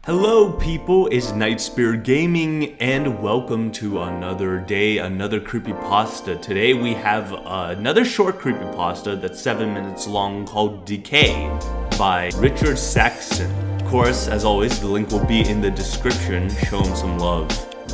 Hello people, it's NightSphereGaming and welcome to another day, another creepypasta. Today we have another short creepypasta that's 7 minutes long called Decay by Richard Saxton. Of course, as always, the link will be in the description. Show him some love.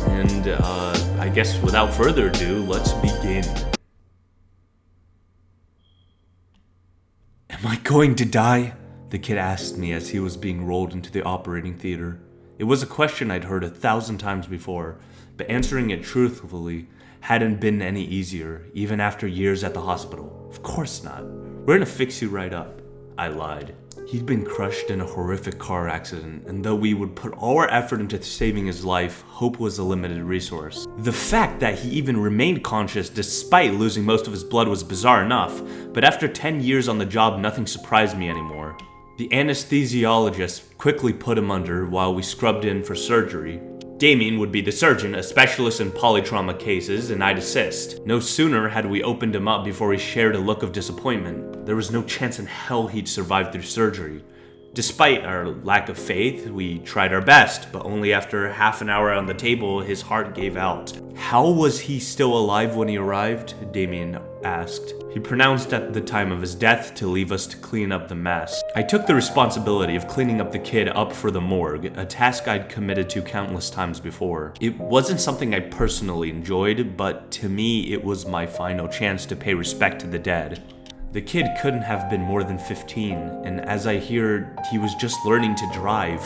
And I guess without further ado, let's begin. Am I going to die? The kid asked me as he was being rolled into the operating theater. It was a question I'd heard 1,000 times before, but answering it truthfully hadn't been any easier, even after years at the hospital. Of course not. We're gonna fix you right up. I lied. He'd been crushed in a horrific car accident, and though we would put all our effort into saving his life, hope was a limited resource. The fact that he even remained conscious despite losing most of his blood was bizarre enough, but after 10 years on the job, nothing surprised me anymore. The anesthesiologist quickly put him under while we scrubbed in for surgery. Damien would be the surgeon, a specialist in polytrauma cases, and I'd assist. No sooner had we opened him up before he shared a look of disappointment. There was no chance in hell he'd survive through surgery. Despite our lack of faith, we tried our best, but only after half an hour on the table, his heart gave out. How was he still alive when he arrived? Damien asked. He pronounced at the time of his death to leave us to clean up the mess. I took the responsibility of cleaning up the kid up for the morgue, a task I'd committed to countless times before. It wasn't something I personally enjoyed, but to me it was my final chance to pay respect to the dead. The kid couldn't have been more than 15, and as I hear, he was just learning to drive.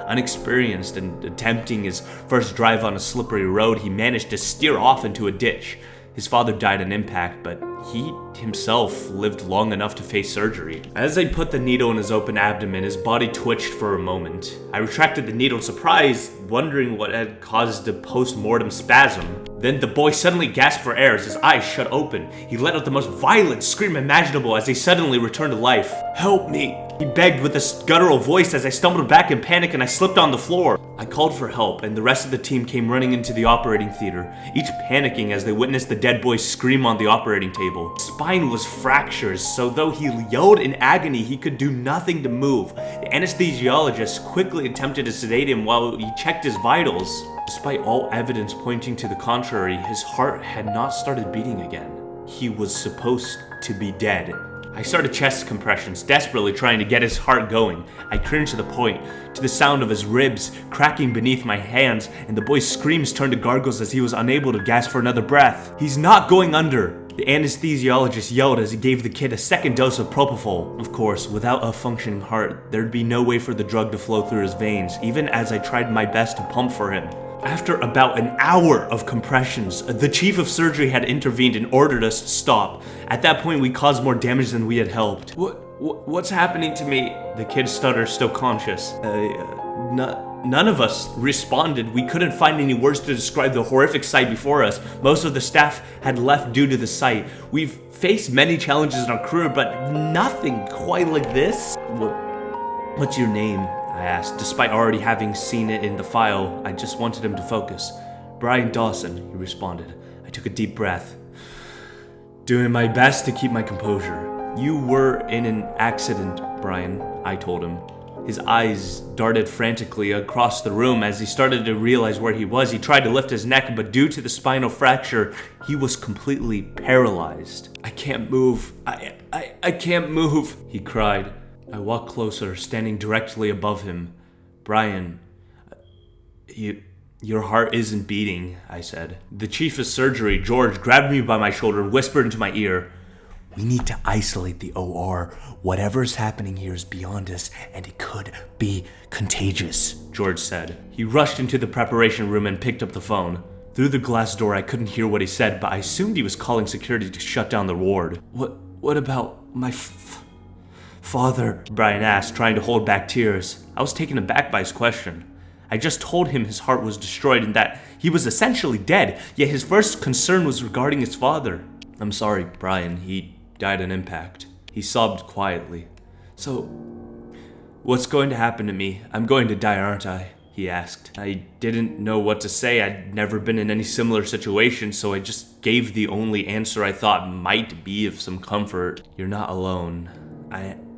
Unexperienced and attempting his first drive on a slippery road, he managed to steer off into a ditch. His father died on impact, but he himself lived long enough to face surgery. As I put the needle in his open abdomen, his body twitched for a moment. I retracted the needle in surprise, wondering what had caused the post-mortem spasm. Then the boy suddenly gasped for air as his eyes shut open. He let out the most violent scream imaginable as he suddenly returned to life. "Help me!" he begged with a guttural voice as I stumbled back in panic and I slipped on the floor. I called for help and the rest of the team came running into the operating theater, each panicking as they witnessed the dead boy scream on the operating table. His spine was fractured, so though he yelled in agony, he could do nothing to move. The anesthesiologist quickly attempted to sedate him while he checked his vitals. Despite all evidence pointing to the contrary, his heart had not started beating again. He was supposed to be dead. I started chest compressions, desperately trying to get his heart going. I cringed to the point, to the sound of his ribs cracking beneath my hands, and the boy's screams turned to gargles as he was unable to gasp for another breath. "He's not going under!" The anesthesiologist yelled as he gave the kid a second dose of propofol. Of course, without a functioning heart, there'd be no way for the drug to flow through his veins, even as I tried my best to pump for him. After about an hour of compressions, the chief of surgery had intervened and ordered us to stop. At that point, we caused more damage than we had helped. What's happening to me? The kid stuttered, still conscious. None of us responded. We couldn't find any words to describe the horrific sight before us. Most of the staff had left due to the sight. We've faced many challenges in our career, but nothing quite like this. What's your name? I asked, despite already having seen it in the file. I just wanted him to focus. "Brian Dawson," he responded. I took a deep breath. "Doing my best to keep my composure." "You were in an accident, Brian," I told him. His eyes darted frantically across the room as he started to realize where he was. He tried to lift his neck, but due to the spinal fracture, he was completely paralyzed. "I can't move. I can't move," he cried. I walked closer, standing directly above him. "Brian, your heart isn't beating," I said. The chief of surgery, George, grabbed me by my shoulder and whispered into my ear, "We need to isolate the OR. Whatever is happening here is beyond us, and it could be contagious," George said. He rushed into the preparation room and picked up the phone. Through the glass door, I couldn't hear what he said, but I assumed he was calling security to shut down the ward. What about my father?" Brian asked, trying to hold back tears. I was taken aback by his question. I just told him his heart was destroyed and that he was essentially dead, yet his first concern was regarding his father. "I'm sorry, Brian. He died on impact." He sobbed quietly. "So, what's going to happen to me? I'm going to die, aren't I?" he asked. I didn't know what to say. I'd never been in any similar situation, so I just gave the only answer I thought might be of some comfort. "You're not alone.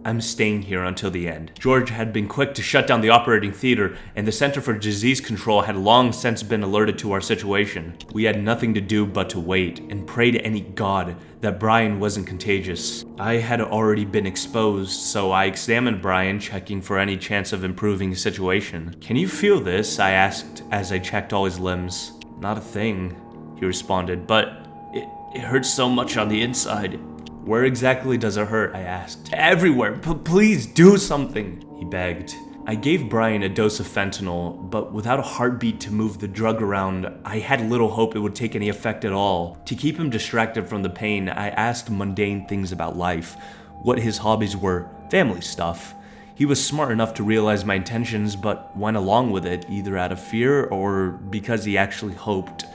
I'm staying here until the end. George had been quick to shut down the operating theater, and the Center for Disease Control had long since been alerted to our situation. We had nothing to do but to wait and pray to any god that Brian wasn't contagious. I had already been exposed, so I examined Brian, checking for any chance of improving the situation. "Can you feel this?" I asked as I checked all his limbs. "Not a thing," he responded, "but it hurts so much on the inside." "Where exactly does it hurt?" I asked. "Everywhere. Please do something," he begged. I gave Brian a dose of fentanyl, but without a heartbeat to move the drug around, I had little hope it would take any effect at all. To keep him distracted from the pain, I asked mundane things about life, what his hobbies were, family stuff. He was smart enough to realize my intentions, but went along with it, either out of fear or because he actually hoped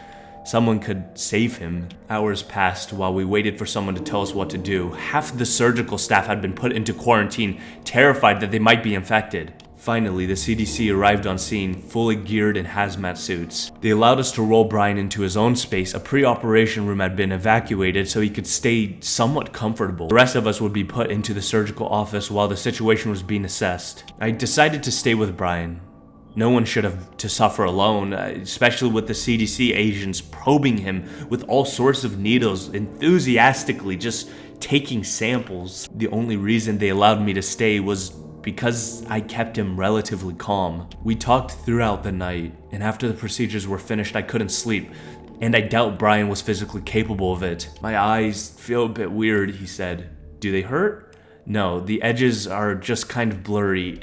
someone could save him. Hours passed while we waited for someone to tell us what to do. Half the surgical staff had been put into quarantine, terrified that they might be infected. Finally, the CDC arrived on scene, fully geared in hazmat suits. They allowed us to roll Brian into his own space. A pre-operation room had been evacuated so he could stay somewhat comfortable. The rest of us would be put into the surgical office while the situation was being assessed. I decided to stay with Brian. No one should have to suffer alone, especially with the CDC agents probing him with all sorts of needles, enthusiastically just taking samples. The only reason they allowed me to stay was because I kept him relatively calm. We talked throughout the night, and after the procedures were finished, I couldn't sleep, and I doubt Brian was physically capable of it. "My eyes feel a bit weird," he said. "Do they hurt?" "No, the edges are just kind of blurry.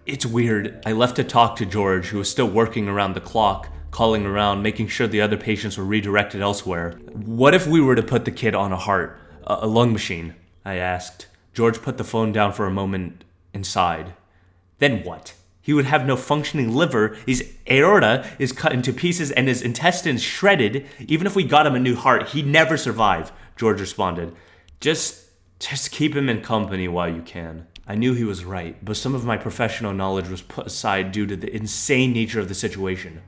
It's weird." I left to talk to George, who was still working around the clock, calling around, making sure the other patients were redirected elsewhere. "What if we were to put the kid on a lung machine?" I asked. George put the phone down for a moment and sighed. "Then what? He would have no functioning liver, his aorta is cut into pieces, and his intestines shredded. Even if we got him a new heart, he'd never survive," George responded. Just keep him in company while you can." I knew he was right, but some of my professional knowledge was put aside due to the insane nature of the situation.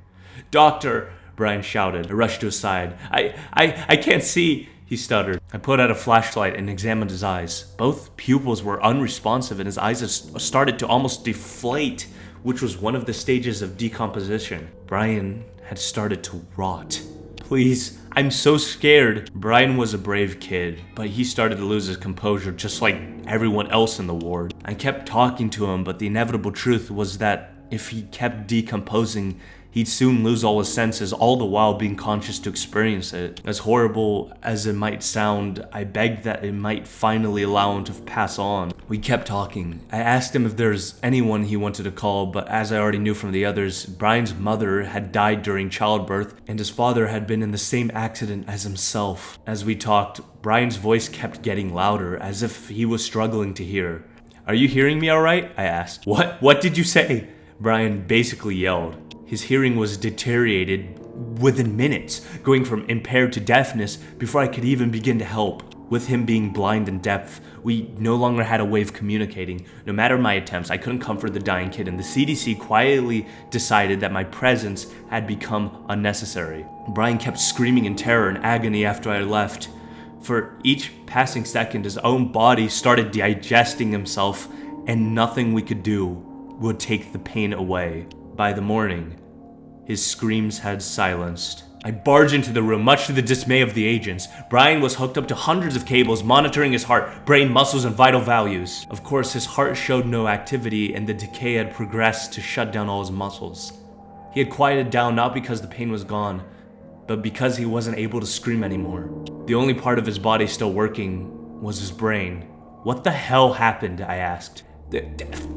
"Doctor!" Brian shouted. I rushed to his side. I can't see," he stuttered. I put out a flashlight and examined his eyes. Both pupils were unresponsive and his eyes started to almost deflate, which was one of the stages of decomposition. Brian had started to rot. "Please, I'm so scared." Brian was a brave kid, but he started to lose his composure just like everyone else in the ward. I kept talking to him, but the inevitable truth was that if he kept decomposing, he'd soon lose all his senses, all the while being conscious to experience it. As horrible as it might sound, I begged that it might finally allow him to pass on. We kept talking. I asked him if there's anyone he wanted to call, but as I already knew from the others, Brian's mother had died during childbirth, and his father had been in the same accident as himself. As we talked, Brian's voice kept getting louder, as if he was struggling to hear. "Are you hearing me all right?" I asked. What did you say?" Brian basically yelled. His hearing was deteriorated within minutes, going from impaired to deafness before I could even begin to help. With him being blind and deaf, we no longer had a way of communicating. No matter my attempts, I couldn't comfort the dying kid, and the CDC quietly decided that my presence had become unnecessary. Brian kept screaming in terror and agony after I left. For each passing second, his own body started digesting himself, and nothing we could do would take the pain away. By the morning, his screams had silenced. I barged into the room, much to the dismay of the agents. Brian was hooked up to hundreds of cables, monitoring his heart, brain, muscles, and vital values. Of course, his heart showed no activity, and the decay had progressed to shut down all his muscles. He had quieted down not because the pain was gone, but because he wasn't able to scream anymore. The only part of his body still working was his brain. "What the hell happened?" I asked.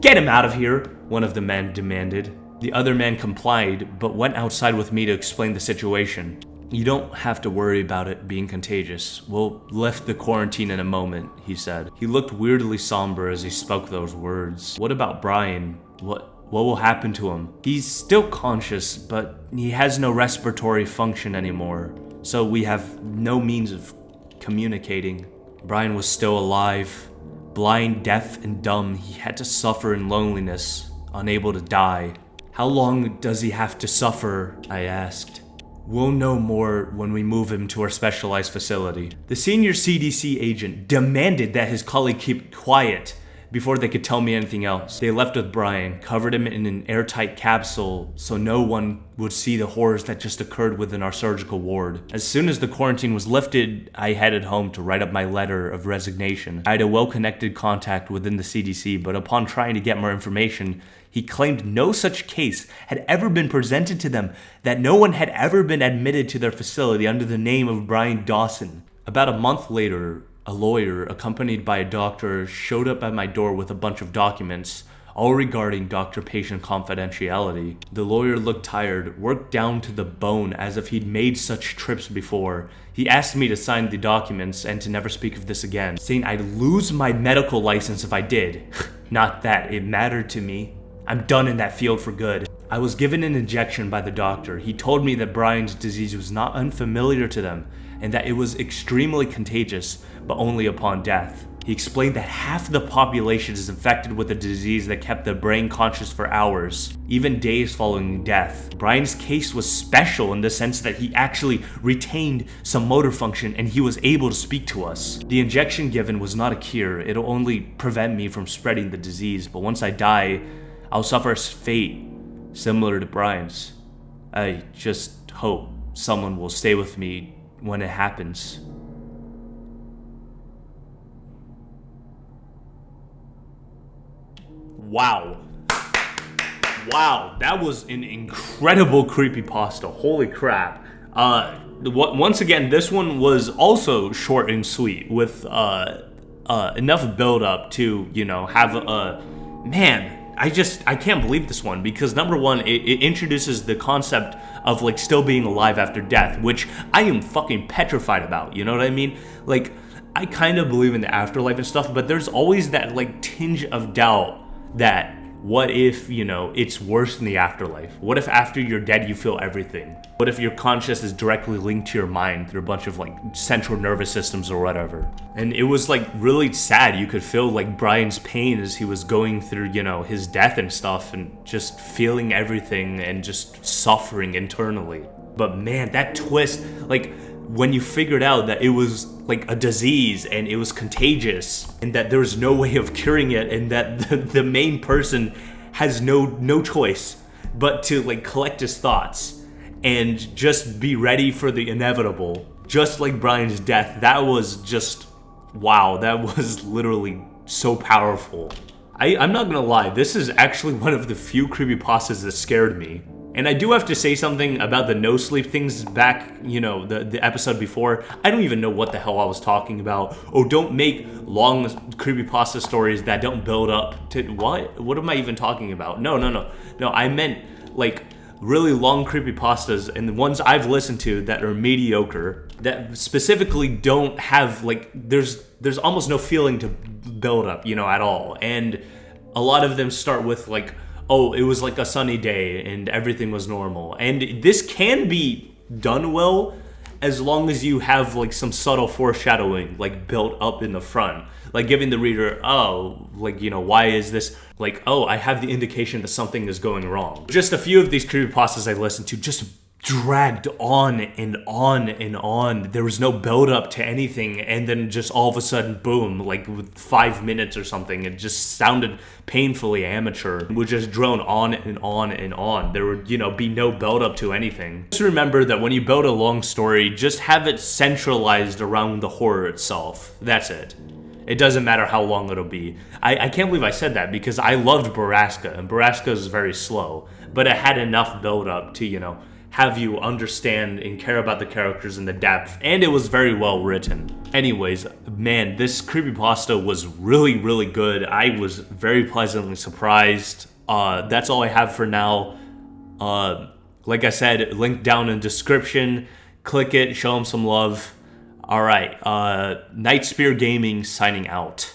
"Get him out of here," one of the men demanded. The other man complied, but went outside with me to explain the situation. "You don't have to worry about it being contagious. We'll lift the quarantine in a moment," he said. He looked weirdly somber as he spoke those words. "What about Brian? What will happen to him?" "He's still conscious, but he has no respiratory function anymore, so we have no means of communicating." Brian was still alive. Blind, deaf, and dumb, he had to suffer in loneliness, unable to die. "How long does he have to suffer?" I asked. "We'll know more when we move him to our specialized facility." The senior CDC agent demanded that his colleague keep quiet. before they could tell me anything else. They left with Brian, covered him in an airtight capsule so no one would see the horrors that just occurred within our surgical ward. As soon as the quarantine was lifted, I headed home to write up my letter of resignation. I had a well-connected contact within the CDC, but upon trying to get more information, he claimed no such case had ever been presented to them, that no one had ever been admitted to their facility under the name of Brian Dawson. About a month later, a lawyer, accompanied by a doctor, showed up at my door with a bunch of documents, all regarding doctor-patient confidentiality. The lawyer looked tired, worked down to the bone as if he'd made such trips before. He asked me to sign the documents and to never speak of this again, saying I'd lose my medical license if I did. Not that it mattered to me. I'm done in that field for good. I was given an injection by the doctor. He told me that Brian's disease was not unfamiliar to them and that it was extremely contagious, but only upon death. He explained that half the population is infected with a disease that kept the brain conscious for hours, even days following death. Brian's case was special in the sense that he actually retained some motor function and he was able to speak to us. The injection given was not a cure. It'll only prevent me from spreading the disease, but once I die, I'll suffer a fate similar to Brian's. I just hope someone will stay with me when it happens. Wow. Wow, that was an incredible creepypasta. Holy crap. Once again, this one was also short and sweet with enough build up to, have a man. I can't believe this one because number one, it introduces the concept of like still being alive after death, which I am fucking petrified about. You know what I mean? Like, I kind of believe in the afterlife and stuff, but there's always that like tinge of doubt that what if, it's worse than the afterlife? What if after you're dead you feel everything? What if your conscious is directly linked to your mind through a bunch of like central nervous systems or whatever? And it was like really sad. You could feel like Brian's pain as he was going through, his death and stuff and just feeling everything and just suffering internally. But man, that twist, like when you figured out that it was like a disease and it was contagious and that there was no way of curing it and that the main person has no choice but to like collect his thoughts and just be ready for the inevitable, just like Brian's death. That was just, wow, that was literally so powerful. I'm not gonna lie, this is actually one of the few creepypastas that scared me. And I do have to say something about the no sleep things back, the episode before. I don't even know what the hell I was talking about. Oh, don't make long creepypasta stories that don't build up to what? What am I even talking about? No, I meant like really long creepypastas and the ones I've listened to that are mediocre, that specifically don't have like, there's almost no feeling to build up, at all. And a lot of them start with like, oh, it was like a sunny day and everything was normal. And this can be done well as long as you have like some subtle foreshadowing like built up in the front. Like giving the reader, oh, like, why is this? Like, oh, I have the indication that something is going wrong. Just a few of these creepypastas I listened to just dragged on and on and on. There was no build up to anything, and then just all of a sudden, boom, like with 5 minutes or something, it just sounded painfully amateur. It would just drone on and on and on. There would, be no build up to anything. Just remember that when you build a long story, just have it centralized around the horror itself. That's it. It doesn't matter how long it'll be. I can't believe I said that because I loved Borrasca, and Borrasca is very slow, but it had enough build up to, have you understand and care about the characters in the depth, and it was very well written. Anyways, man, this creepypasta was really, really good. I was very pleasantly surprised. That's all I have for now. Like I said, link down in description. Click it, show them some love. All right, NightSphereGaming signing out.